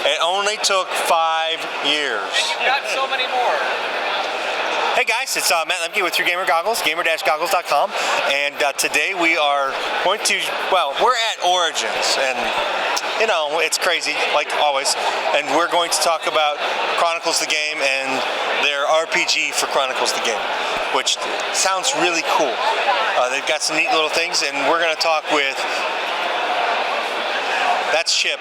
It only took 5 years. And you've got so many more. Hey guys, it's Matt Lemke with 3Gamer Goggles, gamer-goggles.com, and today we are going to, we're at Origins, and you know, it's crazy, like always, and we're going to talk about Chronicles the game and their RPG for Chronicles the game, which sounds really cool. They've got some neat little things, and we're going to talk with, that's Chip.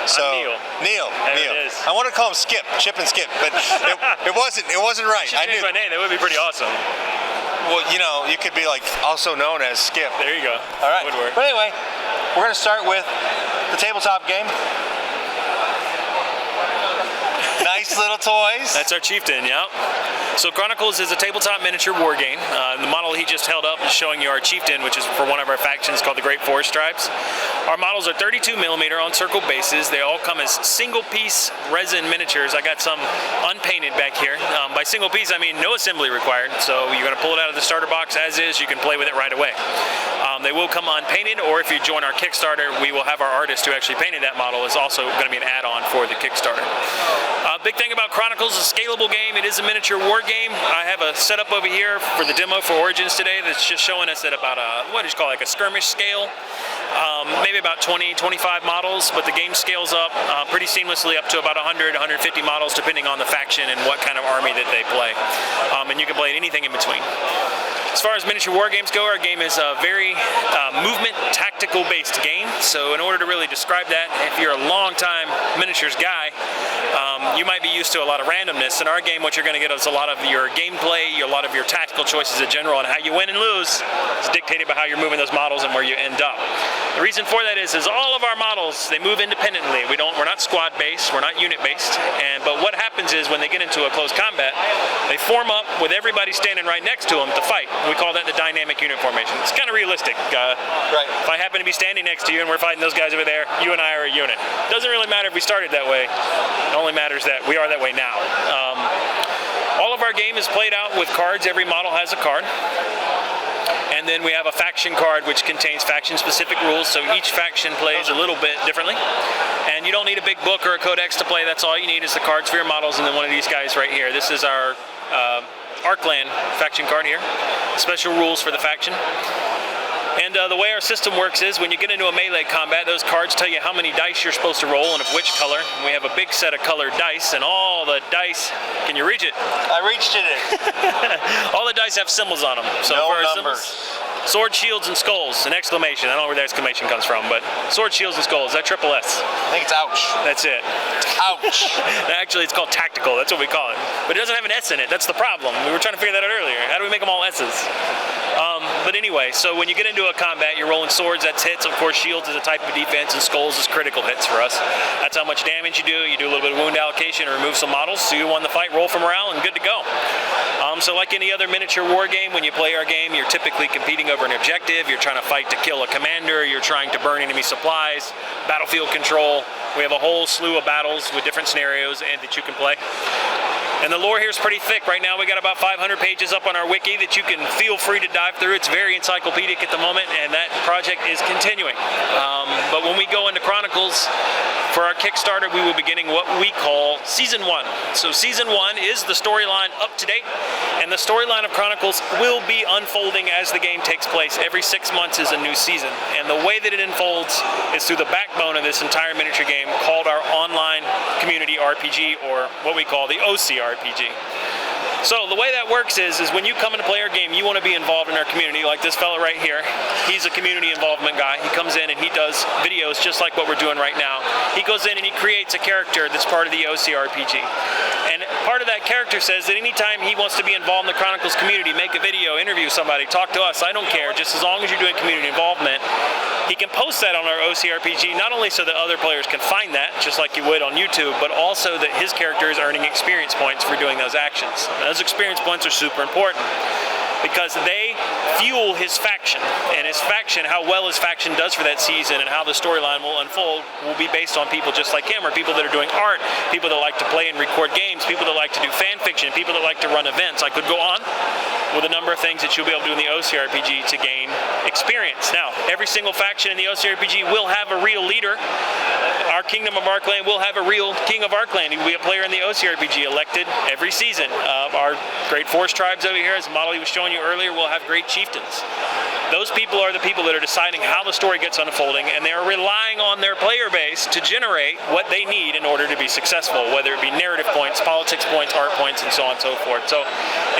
So Neil. It is. I want to call him Skip, Chip and Skip, but it wasn't right. I knew my name. That would be pretty awesome. Well, you know, you could be like also known as Skip. There you go. All right. Would work. But anyway, we're going to start with the tabletop game. Nice little toys. That's our chieftain, yeah. So Chronicles is a tabletop miniature war game. The model he just held up is showing you our chieftain, which is for one of our factions called the Great Forest Tribes. Our models are 32 millimeter on circle bases. They all come as single piece resin miniatures. I got some unpainted back here. By single piece, I mean no assembly required. So you're going to pull it out of the starter box as is. You can play with it right away. They will come unpainted, or if you join our Kickstarter, we will have our artist who actually painted that model is also going to be an add-on for the Kickstarter. Big thing about Chronicles is a scalable game. It is a miniature war game. I have a setup over here for the demo for Origins today that's just showing us at about a, what do you call it, like a skirmish scale. Maybe about 20, 25 models, but the game scales up pretty seamlessly up to about 100, 150 models depending on the faction and what kind of army that they play. And you can play anything in between. As far as miniature war games go, our game is a very movement, tactical-based game. So in order to really describe that, if you're a long-time miniatures guy, you might be used to a lot of randomness. In our game, what you're going to get is a lot of your gameplay, a lot of your tactical choices in general, and how you win and lose is dictated by how you're moving those models and where you end up. The reason for that is all of our models, they move independently. We're not squad-based, we're not unit-based. But what happens is when they get into a close combat, they form up with everybody standing right next to them to fight. We call that the dynamic unit formation. It's kind of realistic. Right. If I happen to be standing next to you and we're fighting those guys over there, you and I are a unit. Doesn't really matter if we started that way. It only matters that we are that way now. All of our game is played out with cards. Every model has a card. And then we have a faction card which contains faction-specific rules, so each faction plays a little bit differently. And you don't need a big book or a codex to play. That's all you need is the cards for your models and then one of these guys right here. This is our Arkland faction card here. Special rules for the faction. And the way our system works is when you get into a melee combat, those cards tell you how many dice you're supposed to roll and of which color. And we have a big set of colored dice, and all the dice, can you reach it? I reached it. All the dice have symbols on them. So no for numbers. Sword, shields, and skulls. An exclamation. I don't know where the exclamation comes from, but sword, shields, and skulls. That triple S. I think it's ouch. That's it. Ouch. Actually, it's called tactical. That's what we call it. But it doesn't have an S in it. That's the problem. We were trying to figure that out earlier. How do we make them all S's? But anyway, so when you get into a combat, you're rolling swords, that's hits. Of course, shields is a type of defense, and skulls is critical hits for us. That's how much damage you do. You do a little bit of wound allocation and remove some models. So you won the fight, roll for morale, and good to go. So like any other miniature war game, when you play our game, you're typically competing over an objective. You're trying to fight to kill a commander. You're trying to burn enemy supplies, battlefield control. We have a whole slew of battles with different scenarios and that you can play. And the lore here is pretty thick. Right now we got about 500 pages up on our wiki that you can feel free to dive through. It's very encyclopedic at the moment, and that project is continuing. But when we go into Chronicles, for our Kickstarter, we will be getting what we call Season 1. So Season 1 is the storyline up to date, and the storyline of Chronicles will be unfolding as the game takes place. Every 6 months is a new season, and the way that it unfolds is through the backbone of this entire miniature game called our online community RPG, or what we call the OC RPG. So the way that works is when you come in to play our game, you want to be involved in our community, like this fella right here. He's a community involvement guy. He comes in and he does videos just like what we're doing right now. He goes in and he creates a character that's part of the OC RPG. And part of that character says that anytime he wants to be involved in the Chronicles community, make a video, interview somebody, talk to us, I don't care, just as long as you're doing community involvement, he can post that on our OC RPG, not only so that other players can find that, just like you would on YouTube, but also that his character is earning experience points for doing those actions. And those experience points are super important because they fuel his faction, and his faction, how well his faction does for that season and how the storyline will unfold will be based on people just like him, or people that are doing art, people that like to play and record games, people that like to do fan fiction, people that like to run events. I could go on. with a number of things that you'll be able to do in the OCRPG to gain experience. Now, every single faction in the OCRPG will have a real leader. Our Kingdom of Arkland will have a real King of Arkland. He will be a player in the OCRPG elected every season. Our great forest tribes over here, as the model he was showing you earlier, will have great chieftains. Those people are the people that are deciding how the story gets unfolding, and they are relying on their player base to generate what they need in order to be successful, whether it be narrative points, politics points, art points, and so on and so forth. So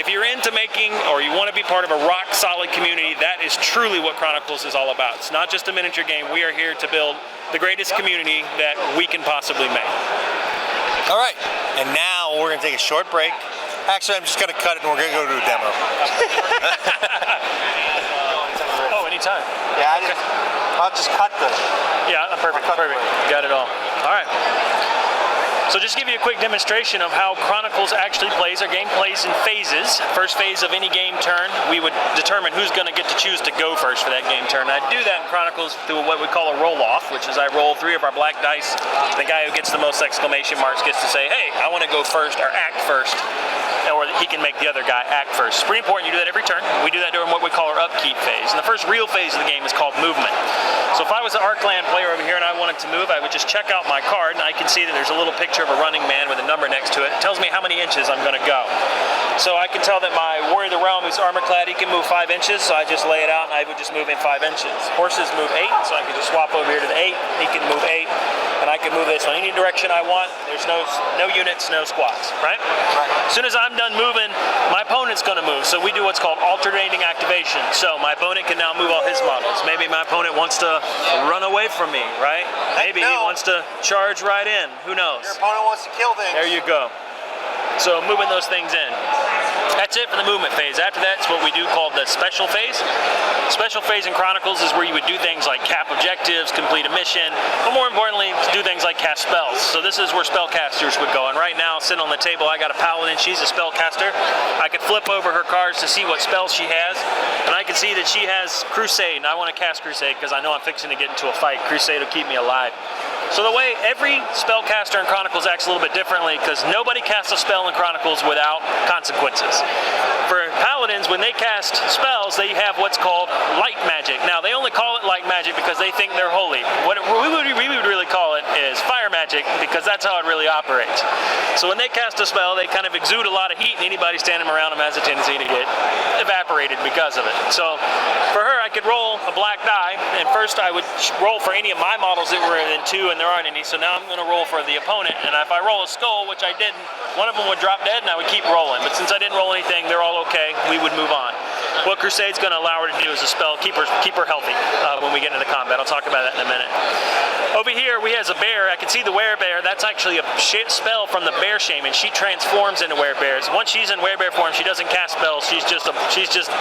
if you're into making, or you want to be part of a rock-solid community, that is truly what Chronicles is all about. It's not just a miniature game. We are here to build the greatest community that we can possibly make. All right, and now we're going to take a short break. Actually, I'm just going to cut it and we're going to go to a demo. Oh, anytime. Yeah, I'll just cut the... Yeah, perfect. Got it all. All right. So just to give you a quick demonstration of how Chronicles actually plays. Our game plays in phases. First phase of any game turn, we would determine who's going to get to choose to go first for that game turn. I do that in Chronicles through what we call a roll-off, which is I roll 3 of our black dice. The guy who gets the most exclamation marks gets to say, hey, I want to go first, or act first. Or he can make the other guy act first. It's pretty important you do that every turn. We do that during what we call our upkeep phase. And the first real phase of the game is called movement. So if I was an Arkland player over here and I wanted to move, I would just check out my card and I can see that there's a little picture of a running man with a number next to it. It tells me how many inches I'm going to go. So I can tell that my Warrior of the Realm, who's armor clad, he can move 5 inches, so I just lay it out and I would just move in 5 inches. Horses move 8, so I can just swap over here to the 8. He can move 8, and I can move this in any direction I want. There's no units, no squats, right? As soon as I'm done moving, my opponent's going to move. So we do what's called alternating activation. So my opponent can now move all his models. Maybe my opponent wants to run away from me, right? Maybe he wants to charge right in. Who knows? Your opponent wants to kill things. There you go. So moving those things in. That's it for the movement phase. After that, it's what we do called the special phase. Special phase in Chronicles is where you would do things like cap objectives, complete a mission, but more importantly, do things like cast spells. So this is where spellcasters would go. And right now, sitting on the table, I got a paladin. She's a spellcaster. I could flip over her cards to see what spells she has, and I can see that she has Crusade, and I want to cast Crusade because I know I'm fixing to get into a fight. Crusade will keep me alive. So the way every spellcaster in Chronicles acts a little bit differently, because nobody casts a spell in Chronicles without consequences. For paladins, when they cast spells, they have what's called light magic. Now, they only call it light magic because they think they're holy. What we would really call it is fire magic, because that's how it really operates. So when they cast a spell, they kind of exude a lot of heat, and anybody standing around them has a tendency to get evaporated because of it. So for her, I could roll a black die, and first I would roll for any of my models that were in 2, and there aren't any, so now I'm going to roll for the opponent. And if I roll a skull, which I didn't, one of them would drop dead and I would keep rolling. But since I didn't roll anything, they're all okay. We would move on. What Crusade's going to allow her to do is a spell, keep her healthy when we get into the combat. I'll talk about that in a minute. Over here, we has a bear. I can see the werebear. That's actually a spell from the bear shaman. She transforms into werebears. Once she's in werebear form, she doesn't cast spells. She's just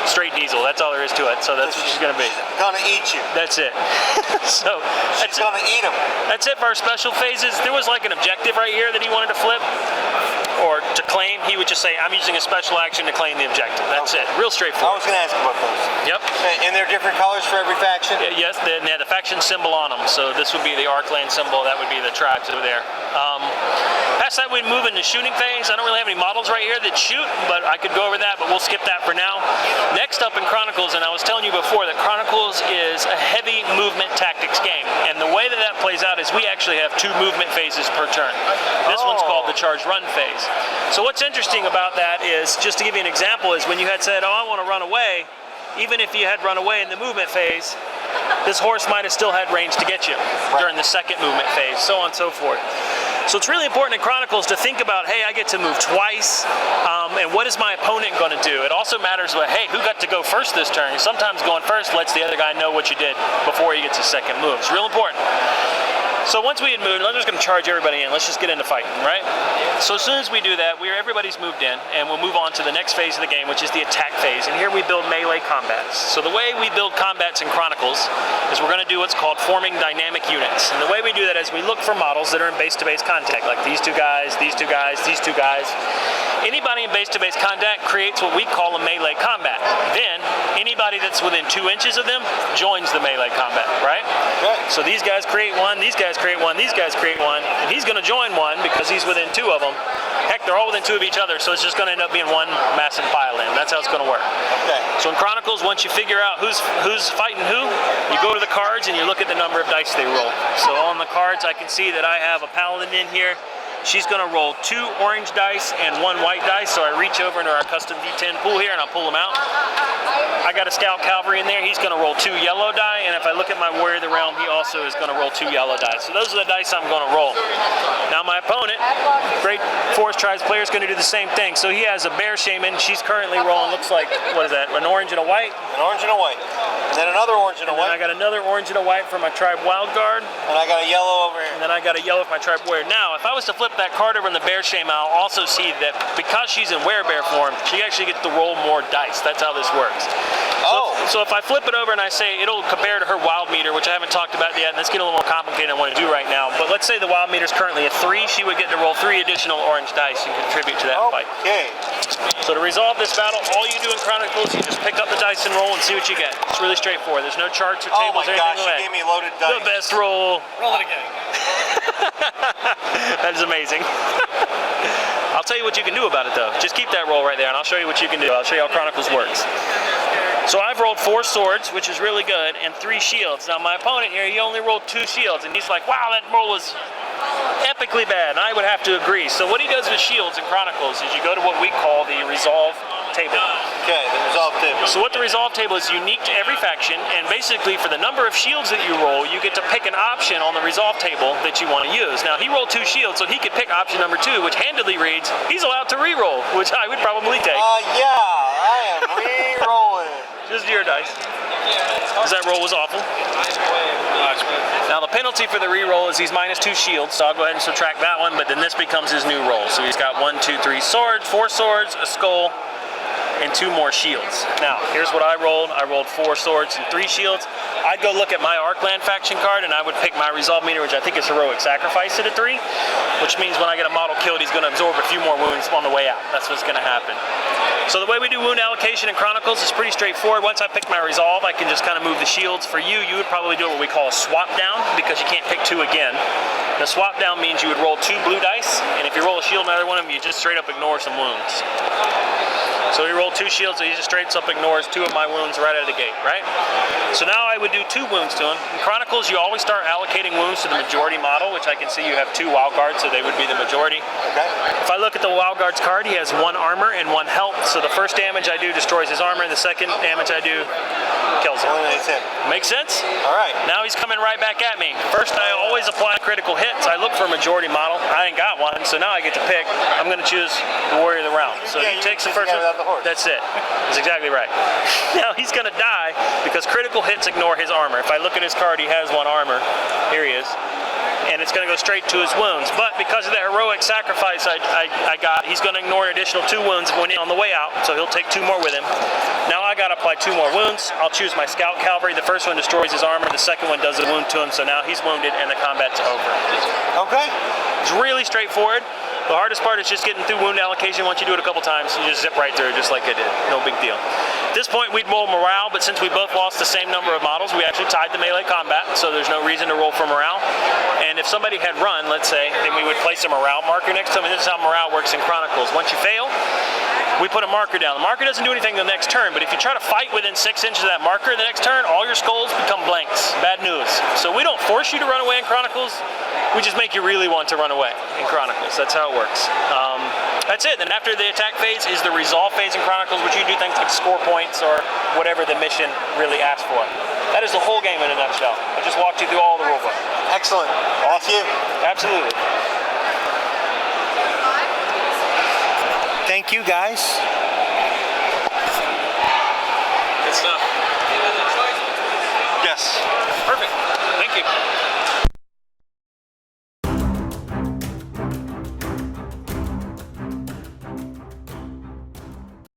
straight diesel. That's all there is to it. So that's what she's going to be. She's gonna eat you. That's it. So she's gonna eat them. That's it for our special phases. There was like an objective right here that he wanted to flip or to claim. He would just say, I'm using a special action to claim the objective. That's it. Real straightforward. I was going to ask about those. Yep. And they're different colors for every faction? Yes, they had the faction symbol on them. So this would be the Arkland symbol. That would be the tribes over there. Past that, we'd move into shooting phase. I don't really have any models right here that shoot, but I could go over that, but we'll skip that for now. Next up in Chronicles, and I was telling you before that Chronicles is a heavy movement tactics game. And the way that that plays out is we actually have 2 movement phases per turn. This one's called the charge run phase. So what's interesting about that is, just to give you an example, is when you had said, oh, I want to run away, even if you had run away in the movement phase, this horse might have still had range to get you during the second movement phase, so on and so forth. So it's really important in Chronicles to think about, hey, I get to move twice, and what is my opponent going to do? It also matters about, hey, who got to go first this turn? Sometimes going first lets the other guy know what you did before he gets his second move. It's real important. So once we had moved, I'm just going to charge everybody in. Let's just get into fighting, right? So as soon as we do that, everybody's moved in, and we'll move on to the next phase of the game, which is the attack phase. And here we build melee combats. So the way we build combats in Chronicles is we're going to do what's called forming dynamic units. And the way we do that is we look for models that are in base-to-base contact, like these 2 guys, these 2 guys, these 2 guys. Anybody in base-to-base contact creates what we call a melee combat. Then anybody that's within 2 inches of them joins the melee combat, right? So these guys create one, these guys guys create one, these guys create one, and he's going to join one because he's within 2 of them. Heck, they're all within 2 of each other, so it's just going to end up being one massive pile-in. That's how it's going to work. Okay. So in Chronicles, once you figure out who's fighting who, you go to the cards and you look at the number of dice they roll. So on the cards, I can see that I have a paladin in here. She's going to roll 2 orange dice and 1 white dice, so I reach over into our custom D10 pool here and I'll pull them out. I got a scout cavalry in there. He's going to roll 2 yellow die, and if I look at my warrior of the realm, he also is going to roll 2 yellow die. So those are the dice I'm going to roll. Now my opponent, Great Forest Tribes player, is going to do the same thing. So he has a bear shaman. She's currently rolling, looks like, what is that, an orange and a white? An orange and a white. And then another orange and a white. And I got another orange and a white for my tribe wild guard. And I got a yellow over here. And then I got a yellow for my tribe warrior. Now, if I was to flip that card over in the bear shaman, I'll also see that because she's in werebear form, she actually gets to roll more dice. That's how this works. So if I flip it over and I say it'll compare to her wild meter, which I haven't talked about yet, and that's getting a little more complicated than I want to do right now. But let's say the wild meter is currently a 3, she would get to roll 3 additional orange dice and contribute to that fight. Okay. So to resolve this battle, all you do in Chronicles, you just pick up the dice and roll and see what you get. It's really straightforward. There's no charts or tables or anything Oh my gosh, like you gave me loaded dice. The best roll. Roll it again. That is amazing. I'll tell you what you can do about it though. Just keep that roll right there and I'll show you what you can do. I'll show you how Chronicles works. So I've rolled 4 swords, which is really good, and 3 shields. Now my opponent here, he only rolled 2 shields, and he's like, wow, that roll was epically bad, and I would have to agree. So what he does with shields in Chronicles is you go to what we call the resolve table. Okay, the resolve table. So what the resolve table is unique to every faction, and basically for the number of shields that you roll, you get to pick an option on the resolve table that you want to use. Now he rolled 2 shields, so he could pick option number 2, which handedly reads, he's allowed to re-roll, which I would probably take. Yeah, I am re-rolling. Just your dice. Because that roll was awful. Now the penalty for the re-roll is he's minus 2 shields, so I'll go ahead and subtract that one, but then this becomes his new roll. So he's got 1, 2, 3 swords, 4 swords, a skull, and 2 more shields. Now, here's what I rolled. I rolled 4 swords and 3 shields. I'd go look at my Arkland faction card and I would pick my resolve meter, which I think is heroic sacrifice at a 3, which means when I get a model killed, he's going to absorb a few more wounds on the way out. That's what's going to happen. So the way we do wound allocation in Chronicles is pretty straightforward. Once I pick my resolve, I can just kind of move the shields. For you, you would probably do what we call a swap down because you can't pick 2 again. The swap down means you would roll 2 blue dice, and if you roll a shield on either one of them, you just straight up ignore some wounds. So he rolled 2 shields, so he just straight up ignores 2 of my wounds right out of the gate, right? So now I would do 2 wounds to him. In Chronicles, you always start allocating wounds to the majority model, which I can see you have 2 wild guards, so they would be the majority. Okay. If I look at the wild guard's card, he has 1 armor and 1 health. So the first damage I do destroys his armor, and the second damage I do kills him. Eliminates him. Make sense? All right. Now he's coming right back at me. First, I always apply critical hits. I look for a majority model. I ain't got one, so now I get to pick. I'm going to choose the warrior of the realm. So Yeah, he you takes the choose first the guy one. without the horse. That's it. That's exactly right. Now he's going to die because critical hits ignore his armor. If I look at his card, he has 1 armor. Here he is. And it's going to go straight to his wounds. But because of the heroic sacrifice I got, he's going to ignore an additional 2 wounds on the way out, so he'll take 2 more with him. Now I got to apply 2 more wounds. I'll choose my scout cavalry. The first one destroys his armor. The second one does a wound to him, so now he's wounded and the combat's over. Okay. It's really straightforward. The hardest part is just getting through wound allocation. Once you do it a couple times, you just zip right through just like I did. No big deal. At this point, we'd roll morale, but since we both lost the same number of models, we actually tied the melee combat, so there's no reason to roll for morale. And if somebody had run, let's say, then we would place a morale marker next to them, and this is how morale works in Chronicles. Once you fail, we put a marker down. The marker doesn't do anything the next turn, but if you try to fight within 6 inches of that marker the next turn, all your skulls become blanks. Bad news. So we don't force you to run away in Chronicles. We just make you really want to run away in Chronicles. That's how it works. That's it. Then after the attack phase is the resolve phase in Chronicles, which you do things like score points or whatever the mission really asks for. That is the whole game in a nutshell. I just walked you through all the rulebook. Excellent. Off you. Absolutely. Thank you, guys. Good stuff. Yes. Perfect. Thank you.